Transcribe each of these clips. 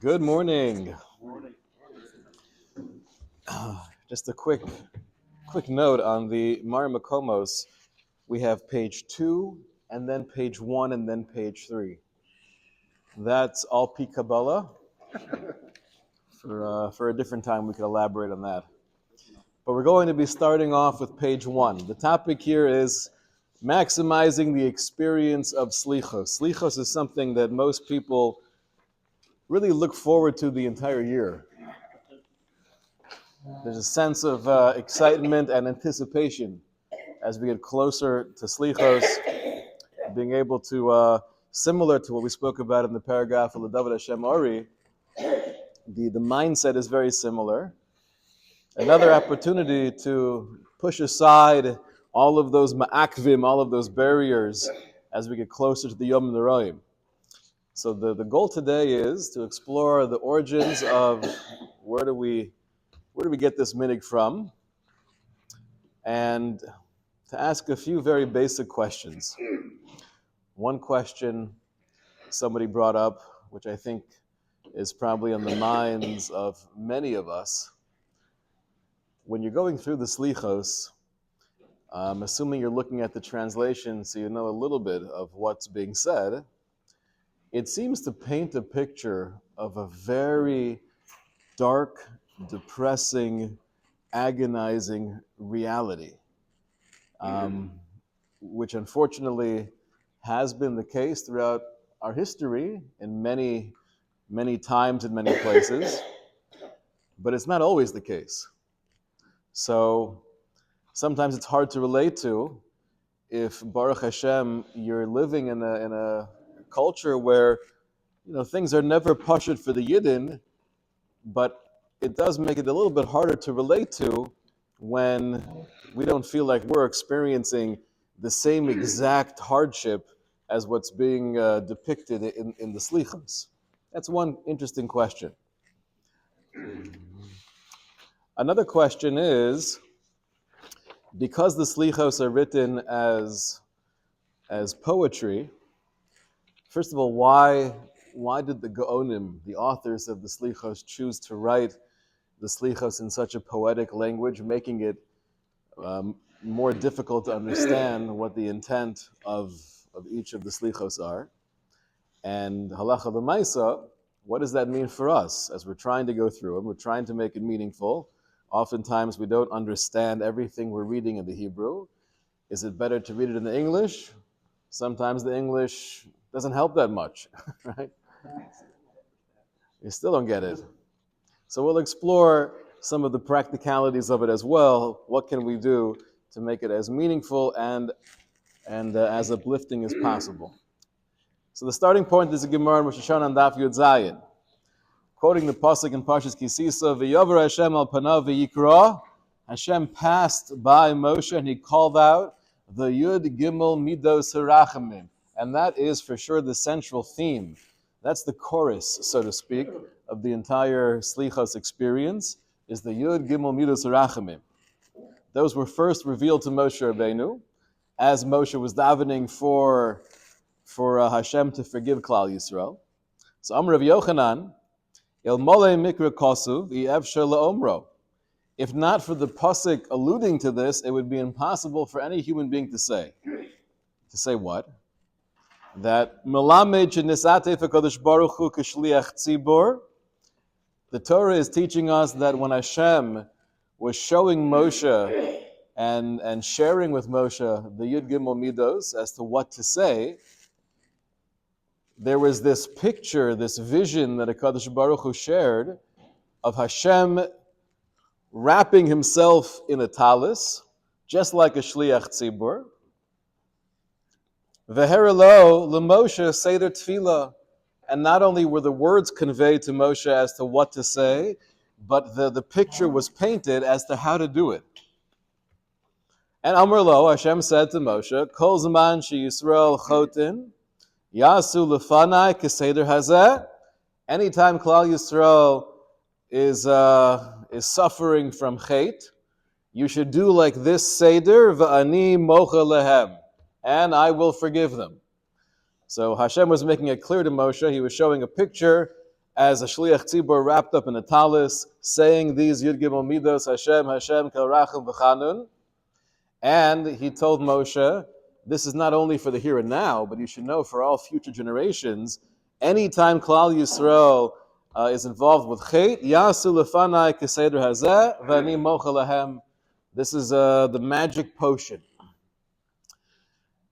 Good morning. Just a quick note on the Mar Makomos. We have page 2, and then page 1, and then page 3. That's all P Kabbalah. For a different time, we could elaborate on that. But we're going to be starting off with page 1. The topic here is maximizing the experience of Selichos. Selichos is something that most people really look forward to the entire year. There's a sense of excitement and anticipation as we get closer to Selichos, being able to, similar to what we spoke about in the paragraph of David Hashem Ori, the mindset is very similar. Another opportunity to push aside all of those ma'akvim, all of those barriers, as we get closer to the Yom Neroim. So the goal today is to explore the origins of where do we get this minig from, and to ask a few very basic questions. One question somebody brought up, which I think is probably on the minds of many of us. When you're going through the Selichos, assuming you're looking at the translation so you know a little bit of what's being said, it seems to paint a picture of a very dark, depressing, agonizing reality, which unfortunately has been the case throughout our history in many, many times in many places, but it's not always the case. So sometimes it's hard to relate to if, Baruch Hashem, you're living in a culture where things are never pashut for the Yidden, but it does make it a little bit harder to relate to when we don't feel like we're experiencing the same exact hardship as what's being depicted in the Selichos. That's one interesting question. Another question is, because the Selichos are written as poetry, first of all, why did the Gaonim, the authors of the Selichos, choose to write the Selichos in such a poetic language, making it more difficult to understand what the intent of each of the Selichos are? And halacha l'maisa, what does that mean for us as we're trying to go through them? We're trying to make it meaningful. Oftentimes we don't understand everything we're reading in the Hebrew. Is it better to read it in the English? Sometimes the English doesn't help that much, right? You still don't get it. So we'll explore some of the practicalities of it as well. What can we do to make it as meaningful and as uplifting as possible? So the starting point is a Gemara in Rosh Hashanah and Daf Yud Zayin, quoting the pasuk in Parshas Kisisa, "V'yover Hashem al panav v'yikra." Hashem passed by Moshe and he called out the Yud Gimel Midos Harachamim, and that is for sure the central theme. That's the chorus, so to speak, of the entire Selichos experience, is the Yud Gimel Midos Harachamim. Those were first revealed to Moshe Rabbeinu as Moshe was davening for Hashem to forgive Klal Yisrael. So Amar Rav Yochanan, El Mole Mikra Kosuv Yevshar LaOmro. If not for the pasuk alluding to this, it would be impossible for any human being to say. To say what? That Melamed Shenisate Fekadosh Baruch Hu Kishliach Tzibor. The Torah is teaching us that when Hashem was showing Moshe and sharing with Moshe the Yud Gimel Midos as to what to say, there was this picture, this vision that HaKadosh Baruch Hu shared of Hashem wrapping himself in a talis, just like a shliach tzibur. Veherelo l'Moshe seder tefillah. And not only were the words conveyed to Moshe as to what to say, but the picture was painted as to how to do it. And Amar Lo, Hashem said to Moshe, Kol zman she Yisrael chotin, Yasu lefanai keseder hazeh. Anytime Klal Yisrael is suffering from chait, you should do like this seder, va'ani mocha lehem, and I will forgive them. So Hashem was making it clear to Moshe. He was showing a picture as a shliach tzibur wrapped up in a talis, saying these Yud Gimel Midos, Hashem, Hashem, Kel Rachum V'Chanun. And he told Moshe, this is not only for the here and now, but you should know for all future generations, anytime Klal Yisrael is involved with Chet, Yasu Lefanai Keseder Hazeh, V'ani Mocha Lahem. This is the magic potion.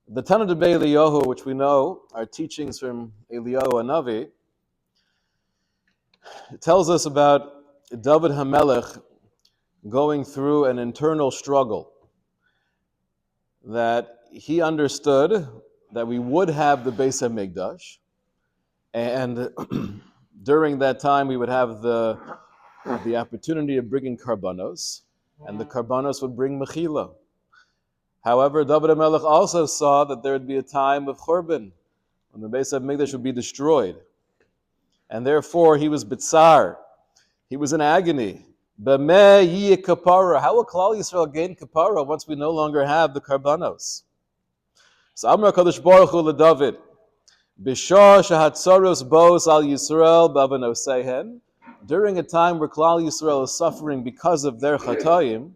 The Tanna D'Bei Eliyahu, which we know are teachings from Eliyahu Hanavi, it tells us about David HaMelech going through an internal struggle, that he understood that we would have the Beis HaMikdash, and during that time we would have the opportunity of bringing karbanos, and the karbanos would bring mechila. However, David HaMelech also saw that there would be a time of churban, when the Beis HaMikdash would be destroyed. And therefore, he was bitzar. He was in agony. B'meh yiyeh kapara. How will Klal Yisrael gain kapara once we no longer have the karbanos? So Amar HaKadosh Baruch Hu LeDavid, B'shah shehatzaros bos al Yisrael b'avanoseihen, during a time where Klal Yisrael is suffering because of their chatayim,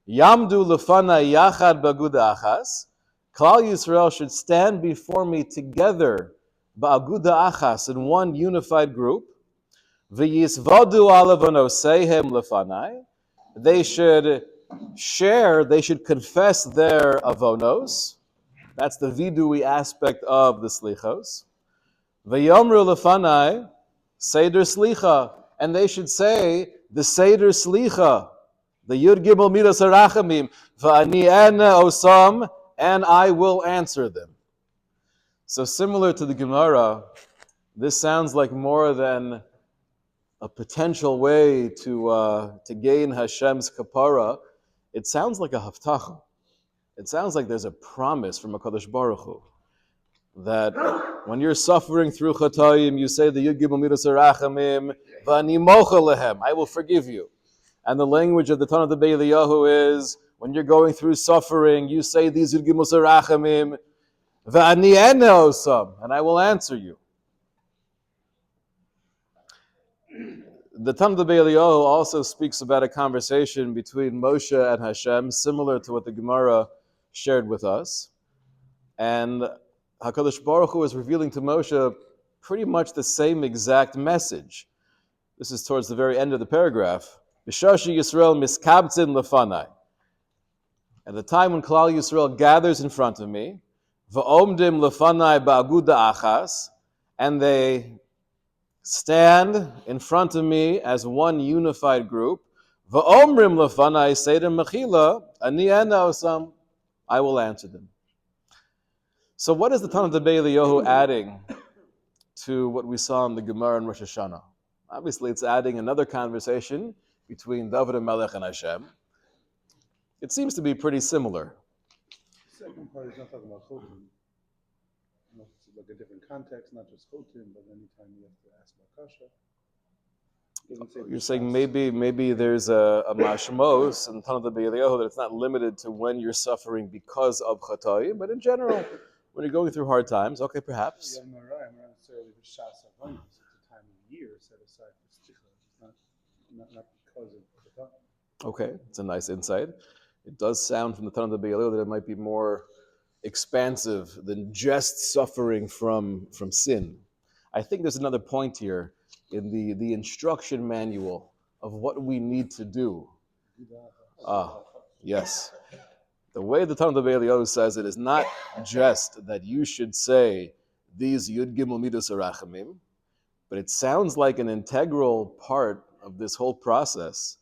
Yamdu lefana yachad ba'aguda achas. Klal Yisrael should stand before me together, ba'aguda achas, in one unified group. V'yisvadu alavonoseihem lefanai. They should share, they should confess their avonos. That's the vidui aspect of the slichos. V'yomru lefanai seder slicha, and they should say the seder slicha, the Yud Gimel Midas Harachamim, V'ani ena osam, and I will answer them. So similar to the Gemara, this sounds like more than a potential way to gain Hashem's kapara. It sounds like a haftacha. It sounds like there's a promise from HaKadosh Baruch Hu that when you're suffering through chatayim, you say the Yud Gimel Midas Harachamim, V'ani mocha lehem, I will forgive you. And the language of the Tanna D'Bei Eliyahu is, when you're going through suffering, you say these Yud Gimel Harachamim, V'ani ena osam, and I will answer you. The Tanna D'Bei Eliyahu also speaks about a conversation between Moshe and Hashem, similar to what the Gemara shared with us. And HaKadosh Baruch Hu is revealing to Moshe pretty much the same exact message. This is towards the very end of the paragraph. B'shashi Yisrael miskabtzin lefanai. At the time when Klal Yisrael gathers in front of me, v'omdim lefanai ba'aguda achas, and they stand in front of me as one unified group, v'omrim lefanai seder mechila, ani ena osam, I will answer them. So what is the Tanna D'Bei Eliyahu adding to what we saw in the Gemara in Rosh Hashanah? Obviously, it's adding another conversation between David HaMelech and Hashem. It seems to be pretty similar. The second part is not talking about chotim. It's like a different context, not just chotim, but anytime you have to ask about kasha. You're saying maybe there's a mashmos in Tanna D'Bei Eliyahu that it's not limited to when you're suffering because of chatayim, but in general, when you're going through hard times, okay, perhaps. I'm not necessarily for shas avonos. It's a time of year set aside for tzricha. It's not because of the time. Okay, it's a nice insight. It does sound from the Tanna D'Bei Eliyahu that it might be more expansive than just suffering from sin. I think there's another point here in the instruction manual of what we need to do. Yes. The way the Tanna D'Bei Eliyahu says it is not just that you should say these Yud Gimel Midas Harachamim, but it sounds like an integral part of this whole process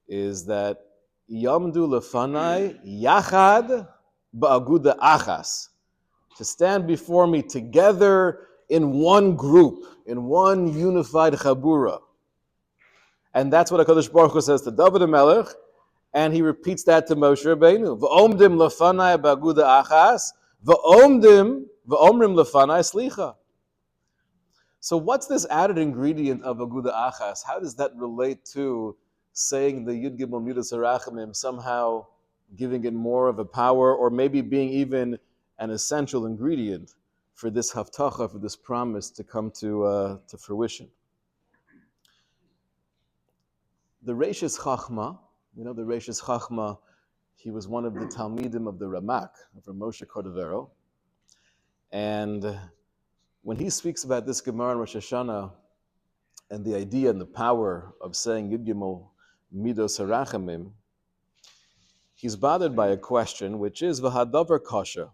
is that Yamdu lefanai yachad ba'aguda achas, to stand before me together in one group, in one unified chabura. And that's what HaKadosh Baruch Hu says to David HaMelech, and he repeats that to Moshe Rabbeinu. V'omdim lefanai ba'aguda achas, v'omrim lefanai slicha. So what's this added ingredient of aguda achas? How does that relate to saying the Yud Gimel Midas Harachamim, somehow giving it more of a power, or maybe being even an essential ingredient for this haftacha, for this promise to come to fruition. The Reishis Chachma, the Reishis Chachma, he was one of the Talmidim of the Ramak, of Moshe Cordovero. And when he speaks about this Gemara in Rosh Hashanah and the idea and the power of saying Yud Gimel Midos Harachamim, he's bothered by a question, which is V'hadavar kasha.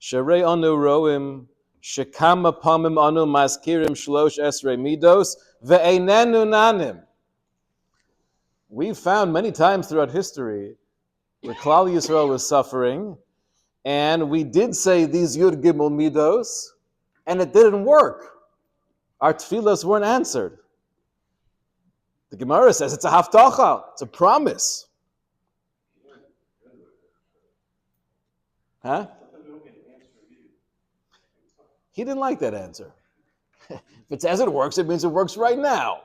Sherei anu roim shekama pamim anu maskirim shlosh esrei midos ve'einenu nanim. We've found many times throughout history where Klal Yisrael was suffering, and we did say these Yud Gimel Midos, and it didn't work. Our tefillos weren't answered. The Gemara says it's a haftacha, it's a promise. Huh? He didn't like that answer. If it says it works, it means it works right now.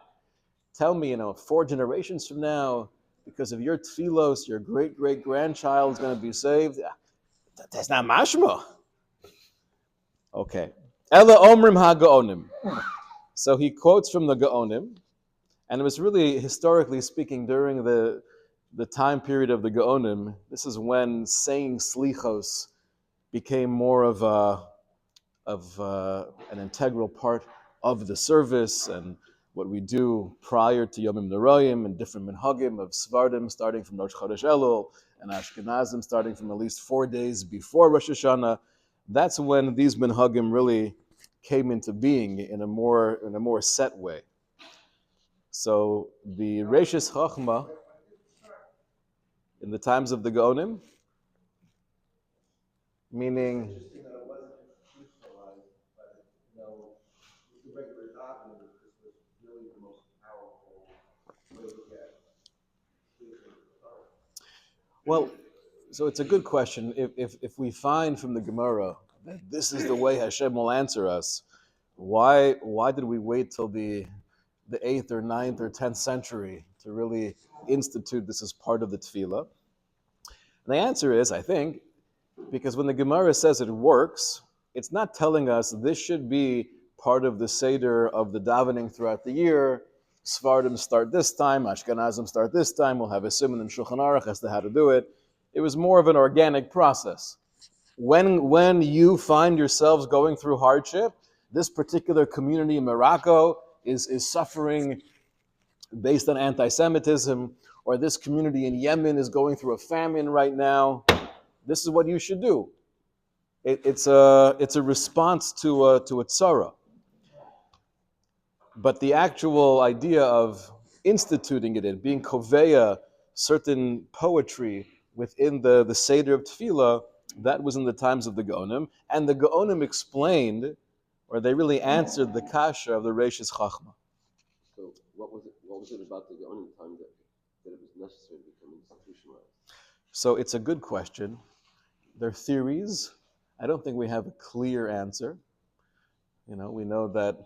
Tell me, 4 generations from now, because of your tefillos, your great-great-grandchild is going to be saved. That's not mashma. Okay. Ela omrim ha-gaonim. So he quotes from the Gaonim, and it was really, historically speaking, during the time period of the Gaonim, this is when saying Selichos became more of an integral part of the service and what we do prior to Yomim Noraim and different minhagim of Svardim starting from Rosh Chodesh Elul and Ashkenazim starting from at least 4 days before Rosh Hashanah. That's when these minhagim really came into being in a more set way. So the Reishis Chachma in the times of the Gaonim, meaning well, so it's a good question. If we find from the Gemara that this is the way Hashem will answer us, why did we wait till the 8th or 9th or 10th century to really institute this as part of the tefillah? And the answer is, I think, because when the Gemara says it works, it's not telling us this should be part of the Seder of the davening throughout the year. Svardim start this time, Ashkenazim start this time, we'll have a siman in Shulchan Aruch as to how to do it. It was more of an organic process. When you find yourselves going through hardship, this particular community in Morocco is suffering based on anti-Semitism, or this community in Yemen is going through a famine right now, this is what you should do. It's a response to a tzara. But the actual idea of instituting it and being koveya, certain poetry within the Seder of Tefillah, that was in the times of the Gaonim. And the Gaonim explained, or they really answered the kasha of the Reishis Chachma. So what was it about the Gaonim time that it was necessary to become institutionalized? So it's a good question. There are theories. I don't think we have a clear answer. We know that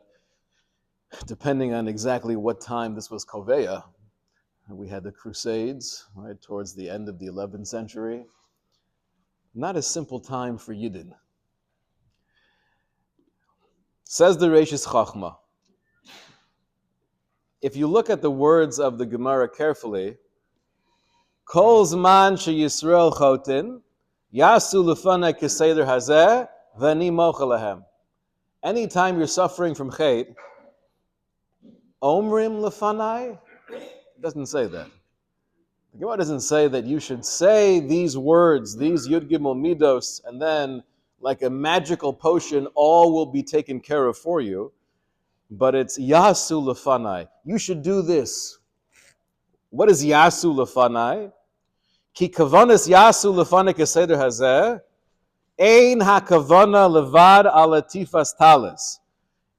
depending on exactly what time this was koveya, we had the Crusades, right, towards the end of the 11th century. Not a simple time for Yidden. Says the Reishis Chachma, if you look at the words of the Gemara carefully, Kol zman sheyisrael chotin, yasu lefanai keseder hazeh, v'ani mocha lahem. Anytime you're suffering from chait, omrim lefanai, it doesn't say that. The Gemara doesn't say that you should say these words, these Yud Gimel Midos, and then, like a magical potion, all will be taken care of for you. But it's Yasu Lefanai. You should do this. What is Yasu Lefanai? Ki kavanas Yasu Lefanai keseder hazeh, ein hakavana levad alatifas talis.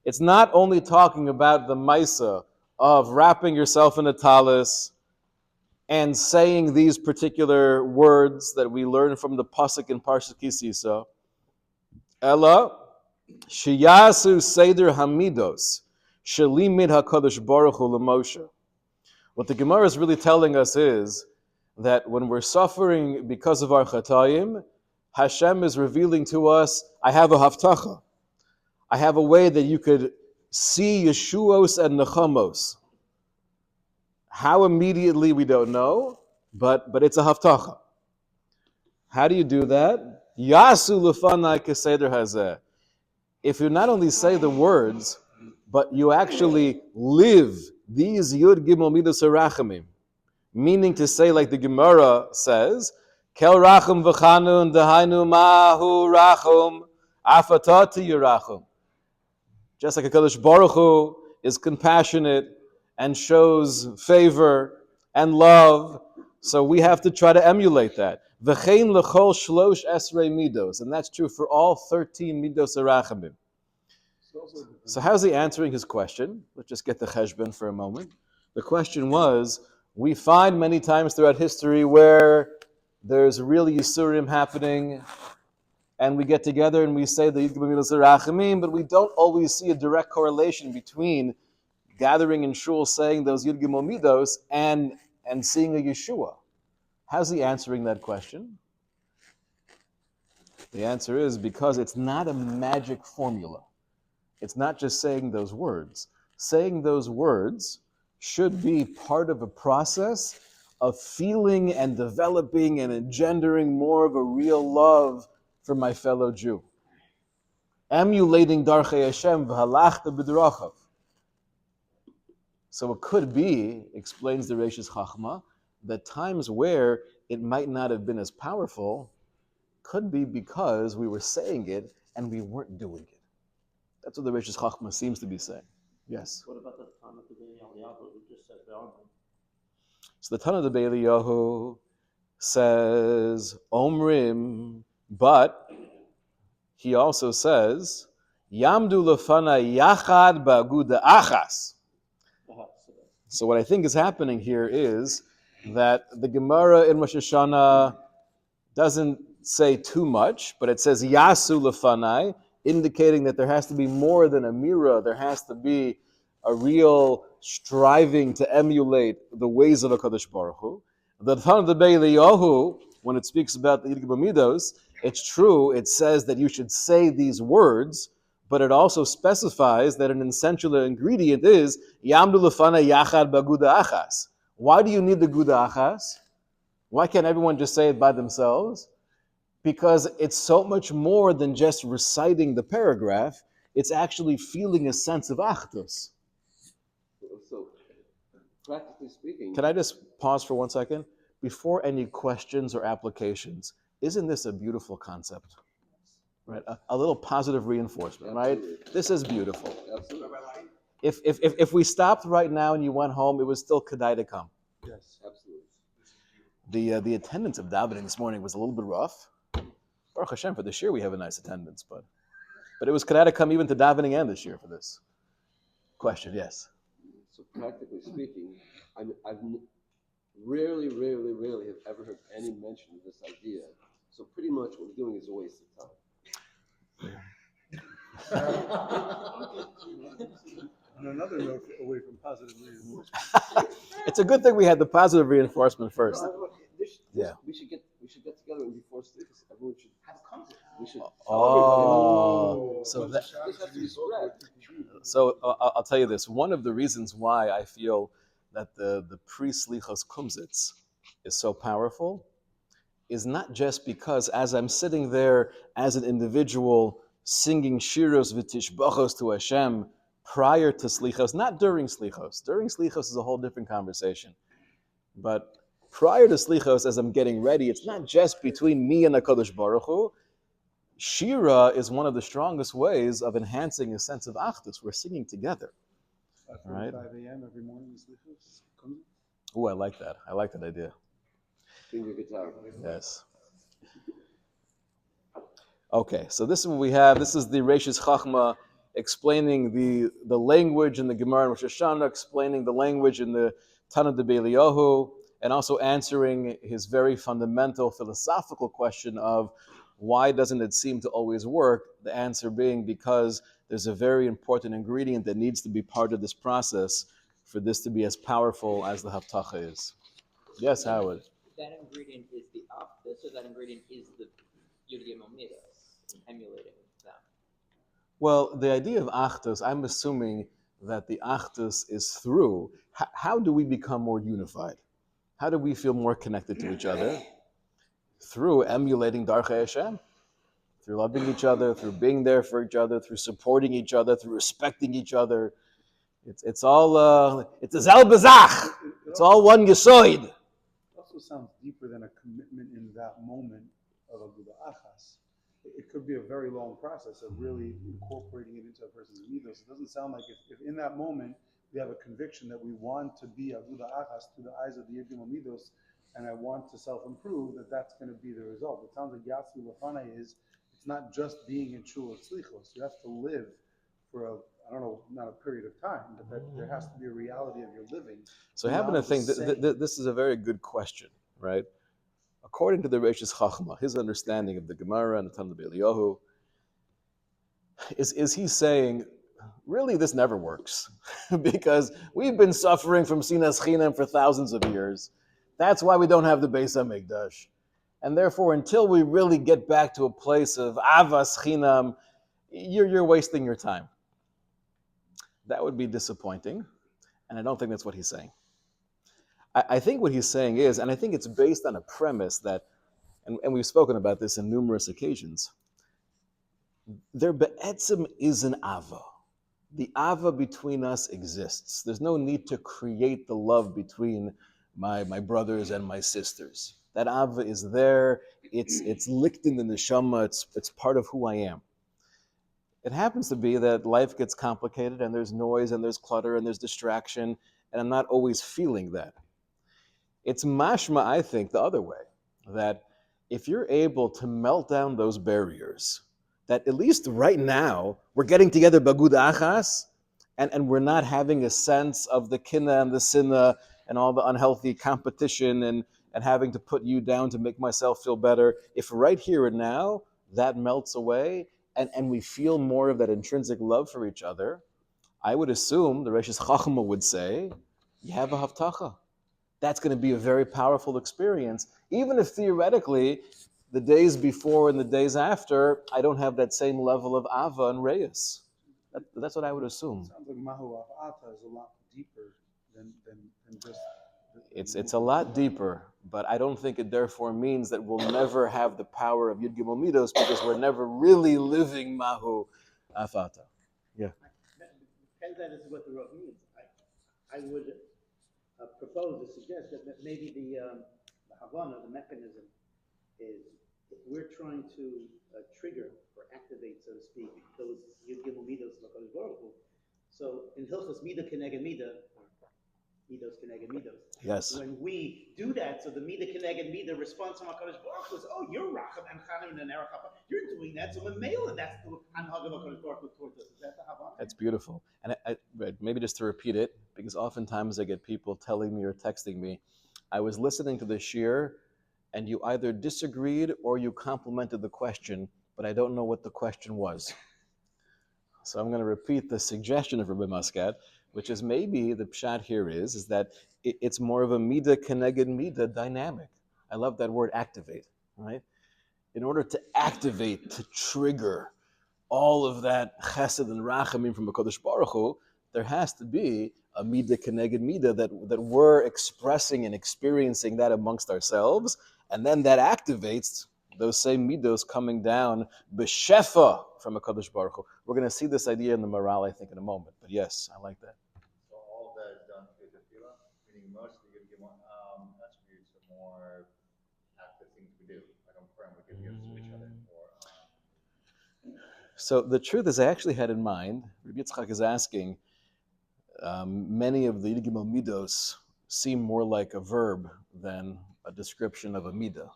It's not only talking about the maisa of wrapping yourself in a talis and saying these particular words that we learn from the pasuk in Parshat Ki Sisa. Ella shiyasu seder hamidos shalimid hakadosh baruch hu lemoshe. What the Gemara is really telling us is that when we're suffering because of our chatayim, Hashem is revealing to us, I have a haftacha. I have a way that you could see Yeshuos and Nechamos. How immediately, we don't know, but it's a haftacha. How do you do that? Yasu lefanai keseder hazeh. If you not only say the words, but you actually live these Yud Gimel Midas Harachamim, meaning to say, like the Gemara says, Kel Rachum v'chanun dehainu mahu rachum afatati yirachum. Just like HaKadosh Baruch Hu is compassionate and shows favor and love, so we have to try to emulate that. V'chein l'chol shlosh esrei midos, and that's true for all 13 midos harachamim. So how's he answering his question? Let's just get the cheshbon for a moment. The question was, we find many times throughout history where there's real Yisurim happening, and we get together and we say the Yud Gimel Midos Harachamim, but we don't always see a direct correlation between gathering in shul saying those Yud Gimel Midos and seeing a Yeshua. How's he answering that question? The answer is because it's not a magic formula. It's not just saying those words. Saying those words should be part of a process of feeling and developing and engendering more of a real love for my fellow Jew. Emulating Darchei Hashem v'halachta b'drachav. So it could be, explains the Reishis Chachma, that times where it might not have been as powerful could be because we were saying it and we weren't doing it. That's what the Reishis Chachma seems to be saying. Yes? What about the Tana of the Eliyahu who just said the Omrim? So the Tana of the Eliyahu says Omrim, but he also says Yamdu lefana yachad ba'aguda achas. So what I think is happening here is that the Gemara in Rosh Hashanah doesn't say too much, but it says Yasu lefanai, indicating that there has to be more than a mirror. There has to be a real striving to emulate the ways of HaKadosh Baruch Hu. The Tana of Eliyahu, when it speaks about the Yud Gimel Midos, it's true, it says that you should say these words, but it also specifies that an essential ingredient is Yamdu lefana yachad ba'guda achas. Why do you need the guda achas? Why can't everyone just say it by themselves? Because it's so much more than just reciting the paragraph. It's actually feeling a sense of achdus. So, practically speaking, Can I just pause for 1 second? Before any questions or applications, isn't this a beautiful concept? Right, a little positive reinforcement, right? Absolutely. This is beautiful. Absolutely. If we stopped right now and you went home, it was still kedai to come. Yes. Absolutely. The attendance of davening this morning was a little bit rough. Baruch Hashem, for this year we have a nice attendance, but it was kedai to come even to davening and this year for this. Question, yes. So practically speaking, I've rarely have ever heard any mention of this idea. So pretty much what we're doing is a waste of time. On another note, away from positive reinforcement. It's a good thing we had the positive reinforcement first. Yeah. We should get together and before Selichos, everyone should have a concert. We should. Oh, so that. This has to be spread. So I'll tell you this. One of the reasons why I feel that the pre-Selichos Kumsitz is so powerful is not just because as I'm sitting there as an individual singing shiros v'tishbachos to Hashem prior to Selichos, not during Selichos. During Selichos is a whole different conversation. But prior to Selichos, as I'm getting ready, it's not just between me and HaKadosh Baruch Hu. Shira is one of the strongest ways of enhancing a sense of achdus. We're singing together. 5:45 a.m. every morning is Selichos. Oh, I like that. I like that idea. Finger guitar. Yes. Okay, so this is what we have. This is the Reishis Chachma explaining the language in the Gemara in Rosh Hashanah, explaining the language in the Tana de Eliyahu, and also answering his very fundamental philosophical question of why doesn't it seem to always work? The answer being because there's a very important ingredient that needs to be part of this process for this to be as powerful as the Haftacha is. Yes, Howard? That ingredient is the opposite, so that ingredient is the Yud Gimel Midos, emulating them. Well, the idea of achdus, I'm assuming that the achdus is through. How do we become more unified? How do we feel more connected to each other? Through emulating Darchei Hashem, through loving each other, through being there for each other, through supporting each other, through respecting each other. It's all it's a zel bezach. It's all one yesoid. It also sounds deeper than a commitment in that moment of Aguda Achas. It could be a very long process of really incorporating it into a person's midos. It doesn't sound like if in that moment we have a conviction that we want to be Aguda Achas through the eyes of the Yirgim Midos, and I want to self-improve, that's going to be the result. It sounds like Yatsu Lafana is, it's not just being in Shul Selichos. You have to live for I don't know, not a period of time, but that there has to be a reality of your living. So I happen to think this is a very good question, right? According to the Reishis Chachma, his understanding of the Gemara and the Talmud Eliyahu, is he saying, really, this never works because we've been suffering from Sinas Chinam for thousands of years. That's why we don't have the Beis HaMikdash. And therefore, until we really get back to a place of Avas Chinam, you're wasting your time. That would be disappointing, and I don't think that's what he's saying. I think what he's saying is, and I think it's based on a premise that, and we've spoken about this in numerous occasions, there be'etzim is an ava. The ava between us exists. There's no need to create the love between my brothers and my sisters. That ava is there. It's licked in the neshama. It's part of who I am. It happens to be that life gets complicated and there's noise and there's clutter and there's distraction, and I'm not always feeling that. It's mashma, I think, the other way, that if you're able to melt down those barriers, that at least right now, we're getting together bagud achas, and we're not having a sense of the kinna and the sinna and all the unhealthy competition and having to put you down to make myself feel better. If right here and now, that melts away, and we feel more of that intrinsic love for each other, I would assume, the Reishis Chachma would say, you have a haftacha. That's going to be a very powerful experience, even if theoretically, the days before and the days after, I don't have that same level of ava and reyes. That's what I would assume. It sounds like Mahu Ata is a lot deeper than just... It's a lot deeper, but I don't think it therefore means that we'll never have the power of Yud Gimel Midos because we're never really living Mahu Afata. Yeah. Depends on this is what the road means. I would propose or suggest that maybe the Havana, the mechanism, is if we're trying to trigger or activate, so to speak, those Yud Gimel Midos L'Kadosh Baruch Hu. So in Hilchos Mida Keneged Mida, Midos Keneged Midos. Yes. When we do that, so the Mida Keneged Mida response from HaKadosh Baruch Hu is, oh, you're Racham and Chanim and Erechapa. You're doing that, so Mamela, that's the Anhag of HaKadosh Baruch Hu towards us. Is that the Havana? That's beautiful. And maybe just to repeat it, because oftentimes I get people telling me or texting me, I was listening to the Shiur, and you either disagreed or you complimented the question, but I don't know what the question was. So I'm going to repeat the suggestion of Rabbi Muscat, which is maybe the pshat here is that it's more of a mida keneged mida dynamic. I love that word activate, right? In order to activate, to trigger all of that chesed and rachamim from HaKadosh Baruch Hu, there has to be a mida keneged mida that we're expressing and experiencing that amongst ourselves, and then that activates those same midos coming down b'shefa from HaKadosh Baruch Hu. We're going to see this idea in the morale, I think, in a moment. But yes, I like that. So all that is done through tefillah, meaning mostly you give attributes are more active things we do. I don't pray and we give gifts to each other. So the truth is, I actually had in mind, Rabbi Yitzchak is asking, many of the Yud Gimel Midos seem more like a verb than a description of a midah,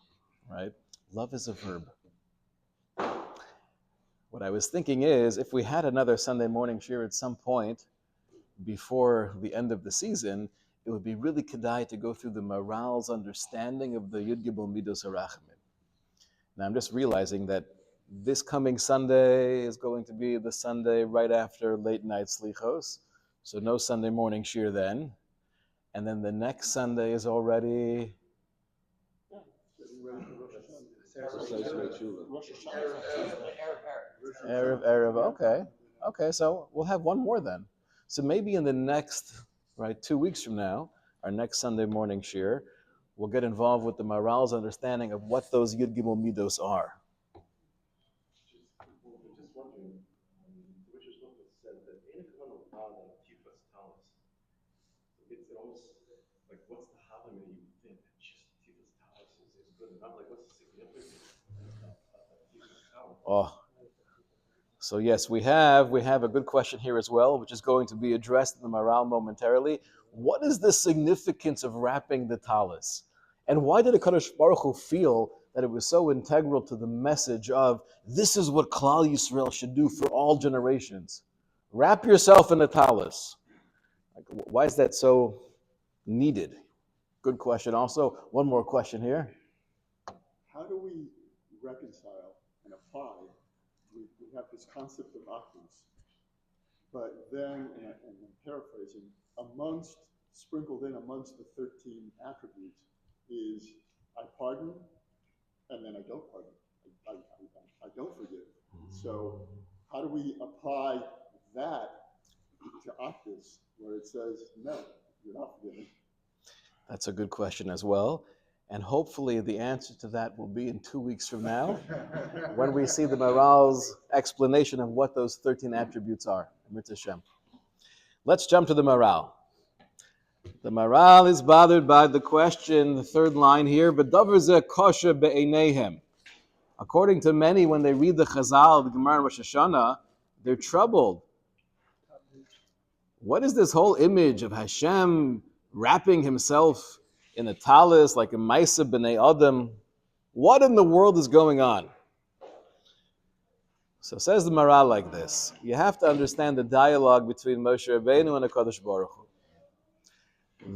right? Love is a verb. What I was thinking is, if we had another Sunday morning shiur at some point before the end of the season, it would be really kedai to go through the moral's understanding of the Yud Gimel Midos HaRachamim. Now I'm just realizing that this coming Sunday is going to be the Sunday right after late night Selichos, so no Sunday morning shiur then. And then the next Sunday is already... Erev, okay. Okay, so we'll have one more then. So maybe in the next, right, 2 weeks from now, our next Sunday morning shiur, we'll get involved with the Maral's understanding of what those Yud Gimel Midos are. I'm just wondering, Richard Lopez said that in a kind of Lada Tifas Talis, it's almost like what's the Halam you think that just Tifas Talis is good enough? Like what's the significance of Tifas Talis? Oh, so yes, we have a good question here as well, which is going to be addressed in the Maral momentarily. What is the significance of wrapping the talis? And why did the Kadosh Baruch Hu feel that it was so integral to the message of this is what Klal Yisrael should do for all generations? Wrap yourself in the talis. Like, why is that so needed? Good question. Also, one more question here. How do we reconcile and apply? We have this concept of achdus, but then, and I'm paraphrasing, sprinkled in amongst the 13 attributes is I pardon, and then I don't pardon. I don't forgive. So how do we apply that to achdus, where it says, no, you're not forgiven? That's a good question as well. And hopefully the answer to that will be in 2 weeks from now when we see the Maral's explanation of what those 13 attributes are. Hashem. Let's jump to the Maral. The Maral is bothered by the question, the third line here, B'davar zeh kosher be'eineihem. According to many, when they read the Chazal, the Gemara and Rosh Hashanah, they're troubled. What is this whole image of Hashem wrapping himself in a talis like a Maisa b'nei Adam? What in the world is going on? So says the Maral like this. You have to understand the dialogue between Moshe Rabbeinu and HaKadosh Baruch Hu.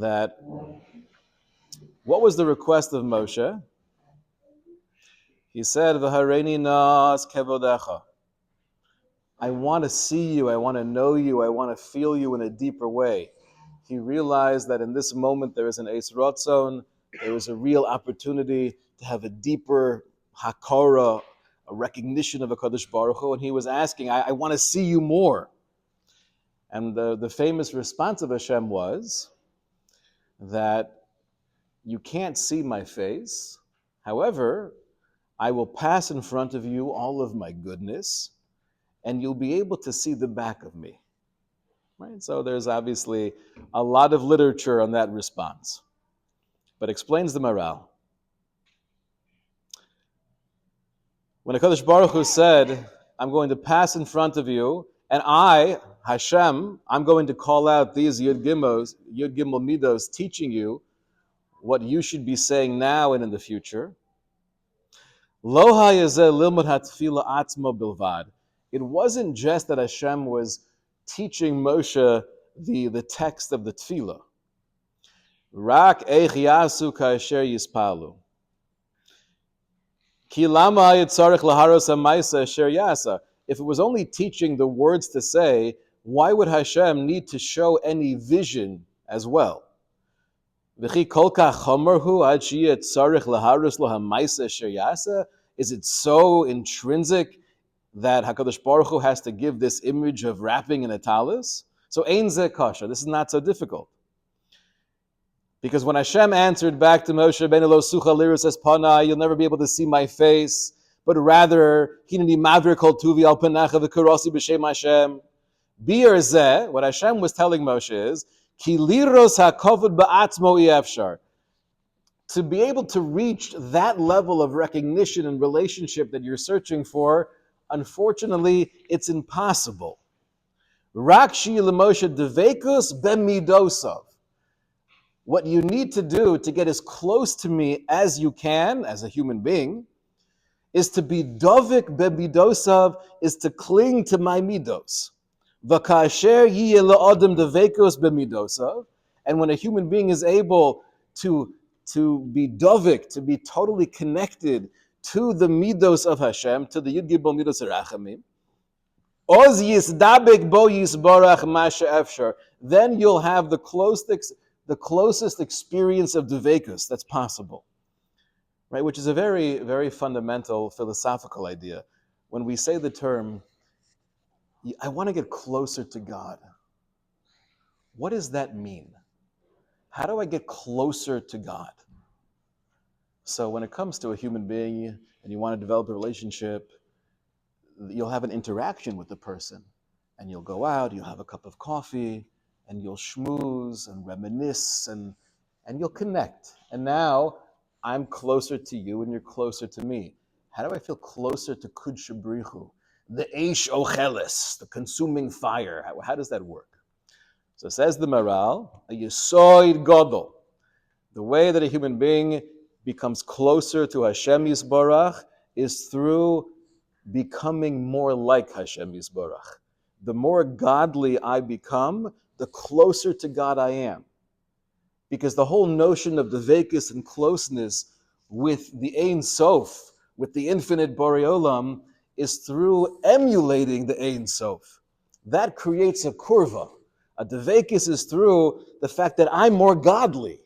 That, what was the request of Moshe? He said, V'hareini nas kevodecha. I want to see you, I want to know you, I want to feel you in a deeper way. He realized that in this moment there is an Eis Ratzon, there is a real opportunity to have a deeper hakara, a recognition of HaKadosh Baruch Hu, and he was asking, I want to see you more. And the famous response of Hashem was that you can't see my face, however, I will pass in front of you all of my goodness, and you'll be able to see the back of me. Right? So there's obviously a lot of literature on that response. But explains the Maral. When HaKadosh Baruch Hu said, I'm going to pass in front of you, and I, Hashem, I'm going to call out these Yud Gimel Midos, teaching you what you should be saying now and in the future. Lo hayazeh lilmud hatfila atzmo bilvad. It wasn't just that Hashem was teaching Moshe the text of the tefillah. Rak eich yasu ka'asher yispalu. Ki lama yitzarich laharos ha'maisa asher yasa. If it was only teaching the words to say, why would Hashem need to show any vision as well? V'chi kol kach chomer hu ad sheyeh tzarich laharos lo ha'maisa asher yasa. Is it so intrinsic that HaKadosh Baruch Hu has to give this image of wrapping in a talis? So ein zeh kasha. This is not so difficult. Because when Hashem answered back to Moshe, Ben Elo Sucha Liris Es Pana, you'll never be able to see my face, but rather, Hineni Mavir Kol Tuvi Al Penacha V'Kurasi B'Shem Hashem. Bir zeh, what Hashem was telling Moshe is, Ki liros hakovod ba'atzmo iefshar. To be able to reach that level of recognition and relationship that you're searching for, unfortunately, it's impossible. Rak shi l'Moshe devekus b'midosav. What you need to do to get as close to me as you can, as a human being, is to be dovik b'midosav, is to cling to my midos. V'kasher yiyeh la'adam devekus b'midosav. And when a human being is able to be dovik, to be totally connected to the midos of Hashem, to the Yud Gimel Midos Harachamim, oz yisdabek bo yisbarach masha efshar, then you'll have the closest experience of Dveikus that's possible, right? Which is a very, very fundamental philosophical idea. When we say the term I want to get closer to God. What does that mean? How do I get closer to God? So when it comes to a human being and you want to develop a relationship, you'll have an interaction with the person. And you'll go out, you'll have a cup of coffee, and you'll schmooze and reminisce and you'll connect. And now I'm closer to you and you're closer to me. How do I feel closer to Kudshabrihu? The Eish Ocheles, the consuming fire. How does that work? So says the Maral, a Yesoid Godel. The way that a human being becomes closer to Hashem Yisborach is through becoming more like Hashem Yisborach. The more godly I become, the closer to God I am. Because the whole notion of the Dveikus and closeness with the Ein Sof, with the infinite Borei Olam, is through emulating the Ein Sof. That creates a kurva. A Dveikus is through the fact that I'm more godly.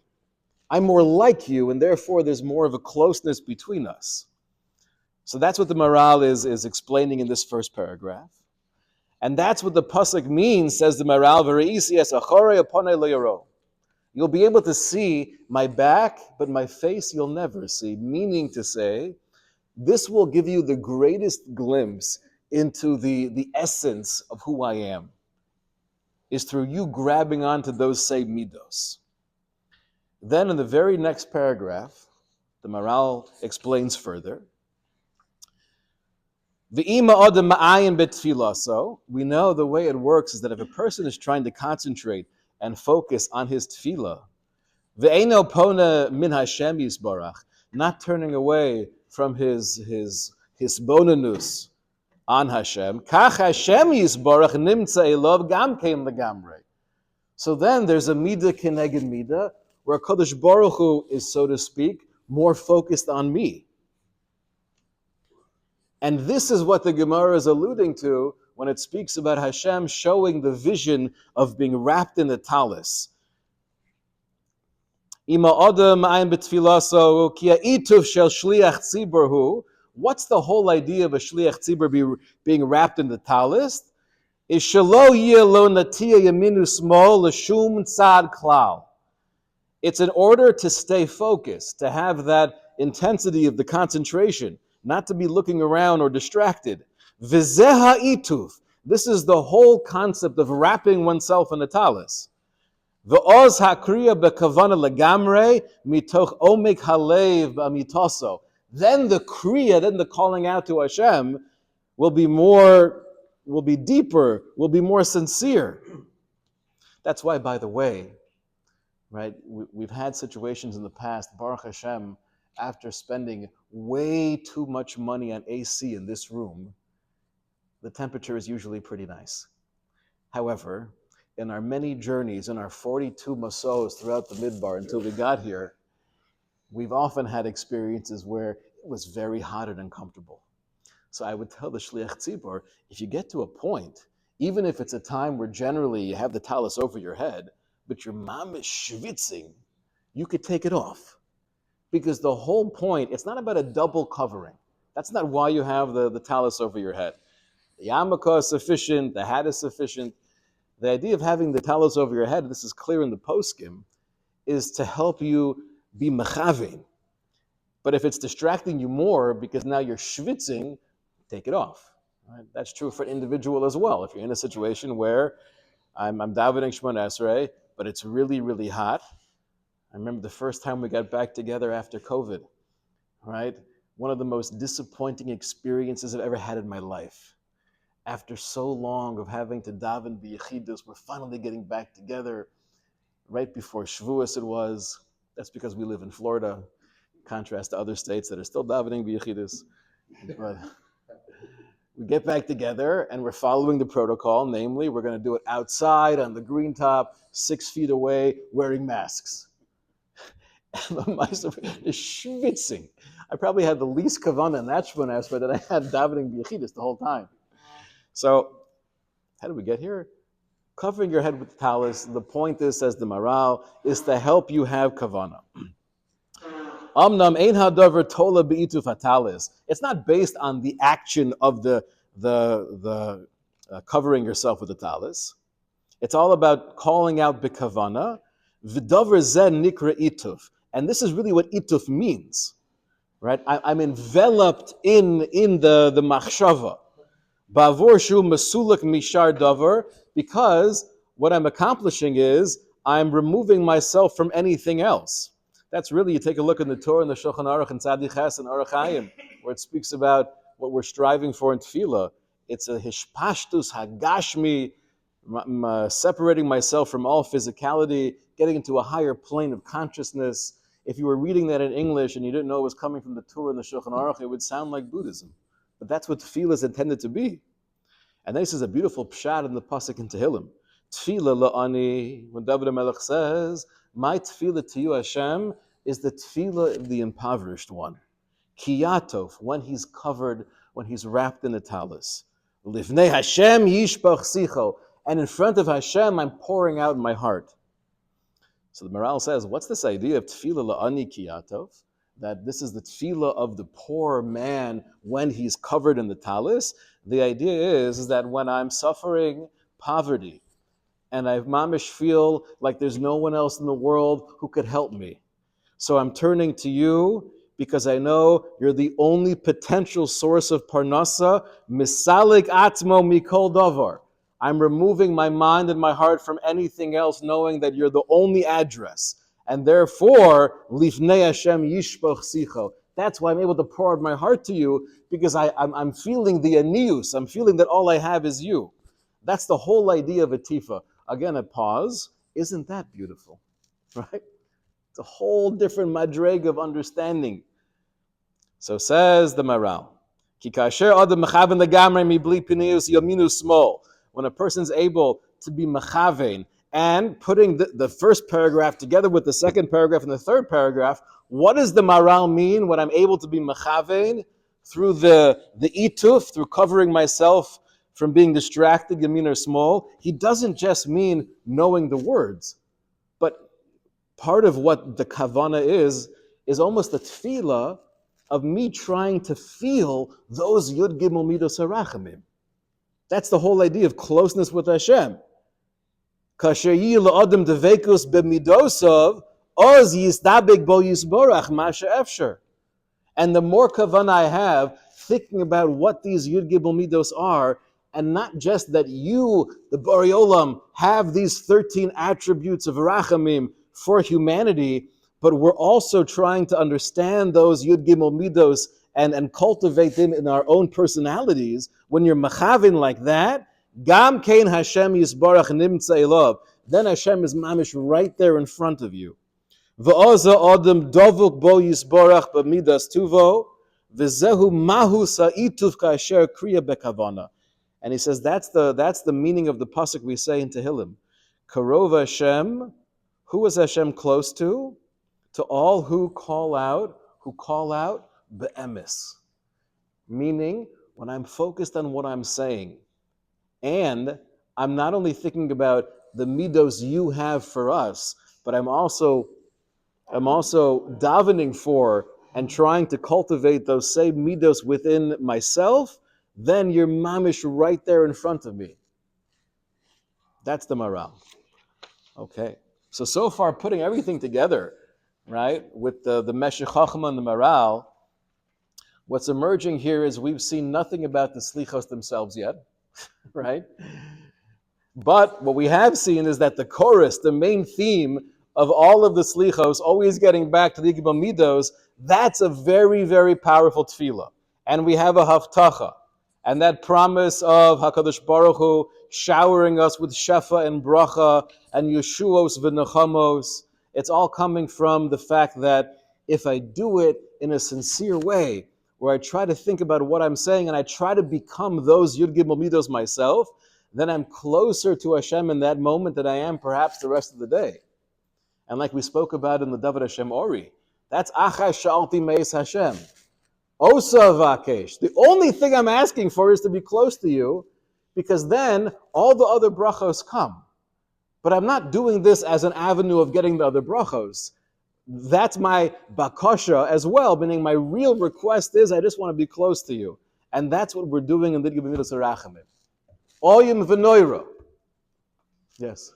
I'm more like you, and therefore there's more of a closeness between us. So that's what the Maral is explaining in this first paragraph. And that's what the pasuk means, says the Maral, "V'reisi es achorei uponei lo yaro." You'll be able to see my back, but my face you'll never see. Meaning to say, this will give you the greatest glimpse into the essence of who I am, is through you grabbing onto those same midos. Then in the very next paragraph, the Maral explains further. So we know the way it works is that if a person is trying to concentrate and focus on his tefillah, ve'eno pona min Hashem yisbarach, not turning away from his bonanus on Hashem, kach Hashem yisbarach nimtza elov gam keim legamrei. So then there's a midah keneged midah, where Kadosh Baruch Hu is, so to speak, more focused on me. And this is what the Gemara is alluding to when it speaks about Hashem showing the vision of being wrapped in the talis. What's the whole idea of a shliach tzibur being wrapped in the talis? Is shelo yeh natiya yaminu smol l'shum tzad klal. It's in order to stay focused, to have that intensity of the concentration, not to be looking around or distracted. V'zeh ha'ituf. This is the whole concept of wrapping oneself in the talis. V'oz ha'kriya bekavana legamre mitoch omek halev b'amitoso. Then the kriya, then the calling out to Hashem will be deeper, will be more sincere. That's why, by the way, right, we've had situations in the past, Baruch Hashem, after spending way too much money on AC in this room, the temperature is usually pretty nice. However, in our many journeys, in our 42 masos throughout the Midbar until we got here, we've often had experiences where it was very hot and uncomfortable. So I would tell the Shliach Tzibor, if you get to a point, even if it's a time where generally you have the talis over your head, but your mom is schwitzing, you could take it off. Because the whole point, it's not about a double covering. That's not why you have the talis over your head. The yarmulke is sufficient, the hat is sufficient. The idea of having the talis over your head, this is clear in the poskim, is to help you be mechavein. But if it's distracting you more because now you're schwitzing, take it off. Right? That's true for an individual as well. If you're in a situation where I'm davening Shemona Esrei, but it's really, really hot. I remember the first time we got back together after COVID, right? One of the most disappointing experiences I've ever had in my life. After so long of having to daven b'yechidus, we're finally getting back together. Right before Shavuos it was. That's because we live in Florida, in contrast to other states that are still davening b'yechidus. But we get back together and we're following the protocol, namely we're going to do it outside on the green top, 6 feet away, wearing masks. And the Meister is schwitzing. I probably had the least kavanah in that Shemona Esrei that I had davening b'yechidus the whole time. So, how did we get here? Covering your head with the talis, the point is, says the Maral, is to help you have kavanah. Amnam ein hadavar tola be'ituf hatalis. It's not based on the action of the covering yourself with the talis. It's all about calling out b'kavana. V'davar zen nikra ituf. And this is really what ituf means, right? I'm enveloped in the machshava. Bavur shu masulak mishar davar, because what I'm accomplishing is I'm removing myself from anything else. That's really, you take a look in the Torah and the Shulchan Aruch and Tzadi Ches and Aruch Hayim, where it speaks about what we're striving for in tefillah. It's a hishpashtus hagashmi, separating myself from all physicality, getting into a higher plane of consciousness. If you were reading that in English and you didn't know it was coming from the Torah and the Shulchan Aruch, it would sound like Buddhism. But that's what tefillah is intended to be. And then he says a beautiful pshat in the pasuk in Tehillim. Tefillah la'ani, when David HaMelech says, my tefillah to you, Hashem, is the tefillah of the impoverished one. Kiyatov, when he's covered, when he's wrapped in a talis. Livnei Hashem yishbach sicho, and in front of Hashem, I'm pouring out my heart. So the Maral says, what's this idea of tefillah la'ani kiyatov? That this is the tefillah of the poor man when he's covered in the talis. The idea is that when I'm suffering poverty and I mamish feel like there's no one else in the world who could help me, so I'm turning to you because I know you're the only potential source of parnasa, misalik atmo mikol davar. I'm removing my mind and my heart from anything else, knowing that you're the only address. And therefore, lifnei Hashem yishpoch sicho. That's why I'm able to pour out my heart to you, because I'm feeling the anius. I'm feeling that all I have is you. That's the whole idea of a tifa. Again, a pause. Isn't that beautiful? Right? It's a whole different madreg of understanding. So says the Maral. Ki kasher adam mechaven legamrei mibli pineus yaminu smol. When a person's able to be mechaven and putting the first paragraph together with the second paragraph and the third paragraph, what does the Maral mean when I'm able to be mechaven through the ituf, through covering myself from being distracted, yamin or small? He doesn't just mean knowing the words, but part of what the kavana is almost the tefillah of me trying to feel those yud gimel midos harachamim. That's the whole idea of closeness with Hashem. Kasher yi la'adam devekus b'midosav, oz yistabik bo yisborach masha efsher. And the more kavanah I have, thinking about what these Yud Gimel Midos are, and not just that you, the Borei Olam, have these 13 attributes of Rachamim for humanity, but we're also trying to understand those Yud Gimel Midos and cultivate them in our own personalities. When you're machavin like that, Gam Kein Hashem Yisbarach Nimtza Elov, then Hashem is mamish right there in front of you. V'oza adam dovuk bo yisborach b'midas tuvo, v'zehu mahu sa'ituv kasher kriya bekavana. And he says that's the meaning of the pasuk we say in Tehillim. Karov Hashem, who is Hashem close to? To all who call out be'emes. Meaning, when I'm focused on what I'm saying, and I'm not only thinking about the midos you have for us, but I'm also davening for and trying to cultivate those same midos within myself, then you're mamish right there in front of me. That's the Maral. Okay. So far, putting everything together, right, with the Meshech Chachma and the Maral, what's emerging here is we've seen nothing about the Selichos themselves yet, right? But what we have seen is that the chorus, the main theme of all of the Selichos, always getting back to the Gimel Midos, that's a very, very powerful tefillah. And we have a haftacha. And that promise of HaKadosh Baruch Hu showering us with shefa and bracha and yeshuos v'nechamos, it's all coming from the fact that if I do it in a sincere way, where I try to think about what I'm saying and I try to become those Yud Gimel Midos myself, then I'm closer to Hashem in that moment than I am perhaps the rest of the day. And like we spoke about in the David Hashem Ori, that's Achai Sha'alti Meis Hashem. Osa Vakesh. The only thing I'm asking for is to be close to you, because then all the other brachos come. But I'm not doing this as an avenue of getting the other brachos. That's my bakasha as well, meaning my real request is I just want to be close to you. And that's what we're doing in the Gemilas Harachamim. Oyim v'noira. Yes.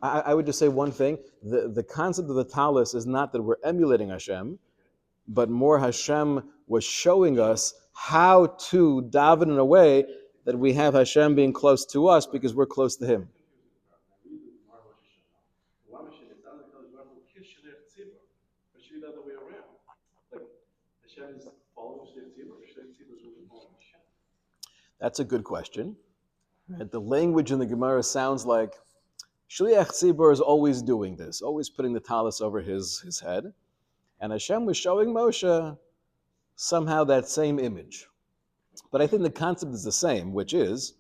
I would just say one thing. The concept of the talus is not that we're emulating Hashem, but more Hashem was showing us how to daven in a way that we have Hashem being close to us because we're close to Him. That's a good question. Right? The language in the Gemara sounds like Shliach Tzibur is always doing this, always putting the talus over his head. And Hashem was showing Moshe somehow that same image. But I think the concept is the same, which is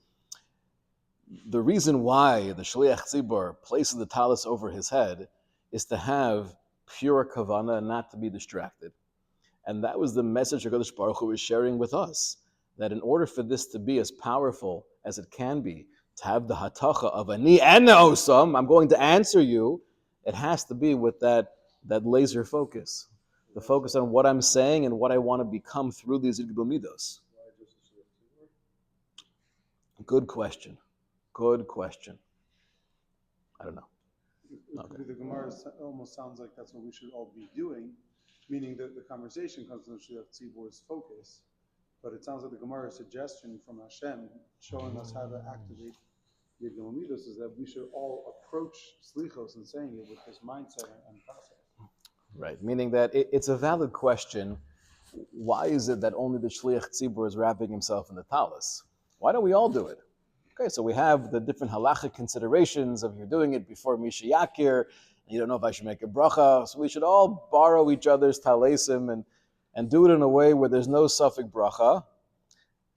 the reason why the Shliach Tzibur places the talus over his head is to have pure kavana and not to be distracted. And that was the message HaKadosh Baruch Hu was sharing with us, that in order for this to be as powerful as it can be, to have the hatacha of ani and osam, I'm going to answer you, it has to be with that laser focus, the focus on what I'm saying and what I want to become through these Yud Midos. Good question. Good question. I don't know. Okay. The Gemara almost sounds like that's what we should all be doing, meaning that the conversation comes from Shliach Tzibor's focus, but it sounds like the Gemara's suggestion from Hashem showing us how to activate Yud Midos is that we should all approach Selichos and saying it with this mindset and process. Right, meaning that it's a valid question. Why is it that only the Shliach Tzibur is wrapping himself in the talus? Why don't we all do it? Okay, so we have the different halachic considerations of you're doing it before Misha Yakir, and you don't know if I should make a bracha, so we should all borrow each other's talesim and do it in a way where there's no suffix bracha.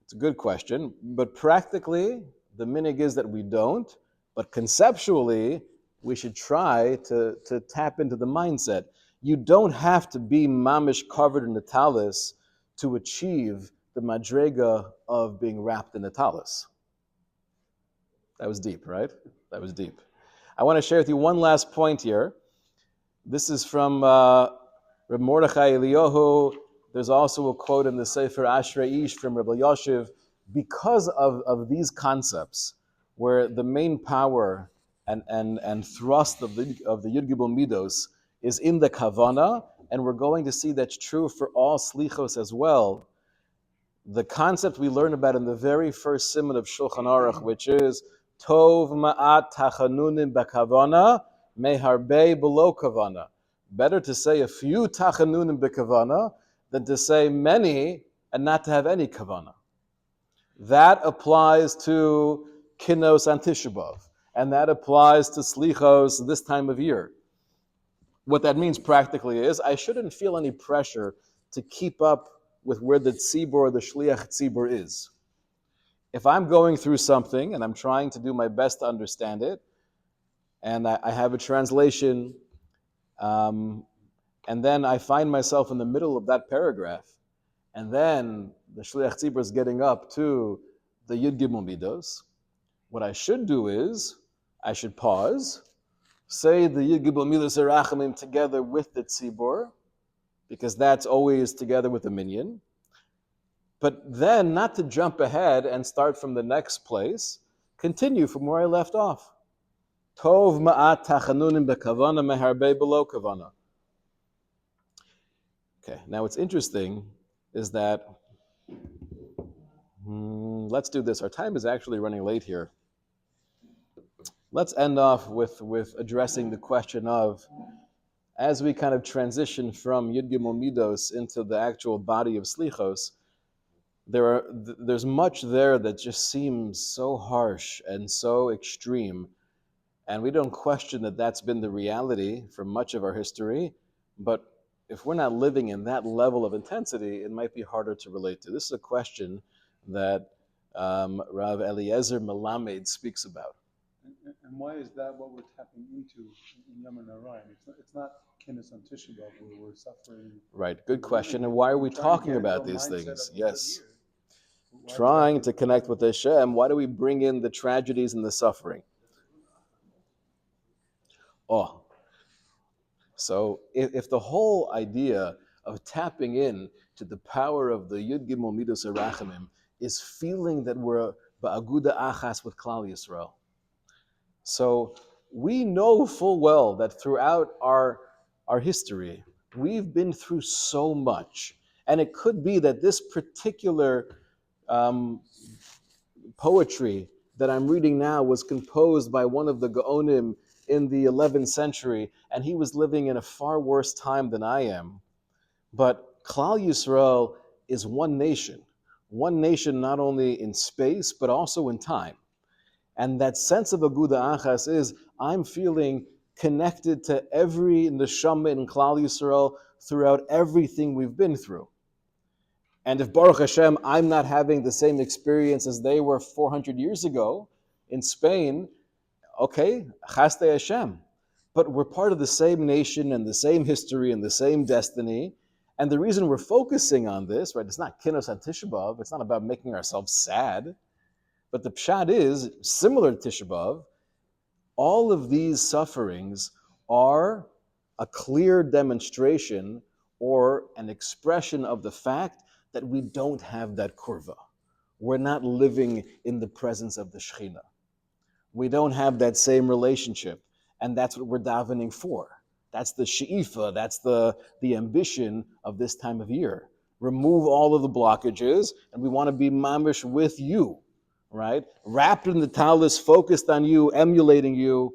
It's a good question, but practically, the minig is that we don't, but conceptually, we should try to tap into the mindset. You don't have to be mamish covered in the talus to achieve the madrega of being wrapped in the talus. That was deep, right? That was deep. I want to share with you one last point here. This is from Reb Mordechai Eliyahu. There's also a quote in the Sefer Ashrei Ish from Reb Yoshev. Because of these concepts, where the main power and thrust of the Yud Gimel Midos is in the Kavana, and we're going to see that's true for all Slichos as well. The concept we learn about in the very first siman of Shulchan Aruch, which is Tov ma'at tachanunim b'kavana, meharbe below kavana. Better to say a few tachanunim b'kavana than to say many and not to have any kavana. That applies to Kinos and Tisha B'Av, and that applies to Slichos this time of year. What that means practically is I shouldn't feel any pressure to keep up with where the tzibur, the shliach tzibur is. If I'm going through something and I'm trying to do my best to understand it, and I have a translation, and then I find myself in the middle of that paragraph, and then the shliach tzibur is getting up to the Yud Gimel Midos, what I should do is I should pause, say the Yud Gimel Midos Erachamim together with the tzibur, because that's always together with the minyan. But then not to jump ahead and start from the next place, continue from where I left off. Tov ma'at tachanunim bekavana meharbe below kavana. Okay, now what's interesting is that, let's do this. Our time is actually running late here. Let's end off with addressing the question of, as we kind of transition from Yud Gimel Midos into the actual body of Slichos, there's much there that just seems so harsh and so extreme, and we don't question that that's been the reality for much of our history, but if we're not living in that level of intensity, it might be harder to relate to. This is a question that Rav Eliezer Melamed speaks about. And why is that what we're tapping into in Yom Narayan? It's not Kinnis on Tisha B'Av where we're suffering. Right, good question. And why are we talking about these things? Yes. Trying to connect with Hashem, why do we bring in the tragedies and the suffering? So if the whole idea of tapping in to the power of the Yud Gimel Midos Arachamim is feeling that we're ba'aguda achas with Klal Yisrael. So we know full well that throughout our history, we've been through so much. And it could be that this particular poetry that I'm reading now was composed by one of the Gaonim in the 11th century, and he was living in a far worse time than I am. But Klal Yisrael is one nation not only in space, but also in time. And that sense of Aguda Achas is, I'm feeling connected to every neshama in Klal Yisrael throughout everything we've been through. And if Baruch Hashem, I'm not having the same experience as they were 400 years ago in Spain, okay, Chaste Hashem. But we're part of the same nation and the same history and the same destiny. And the reason we're focusing on this, right, it's not Kinos on Tisha B'Av, it's not about making ourselves sad. But the pshat is, similar to Tisha B'Av, all of these sufferings are a clear demonstration or an expression of the fact that we don't have that kurva. We're not living in the presence of the Shekhinah. We don't have that same relationship, and that's what we're davening for. That's the she'ifa, that's the ambition of this time of year. Remove all of the blockages, and we want to be mamish with you, right? Wrapped in the talis, focused on you, emulating you.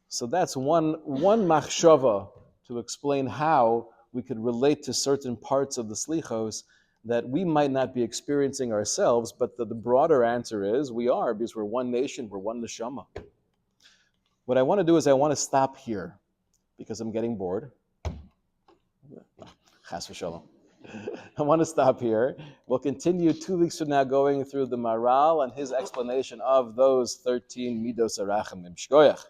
So that's one machshava to explain how we could relate to certain parts of the Selichos that we might not be experiencing ourselves, but the broader answer is we are, because we're one nation, we're one neshama. What I want to do is I want to stop here because I'm getting bored. Chas v'shalom. I want to stop here. We'll continue 2 weeks from now going through the Maral and his explanation of those 13 Midos Arachamim. Shkoyach.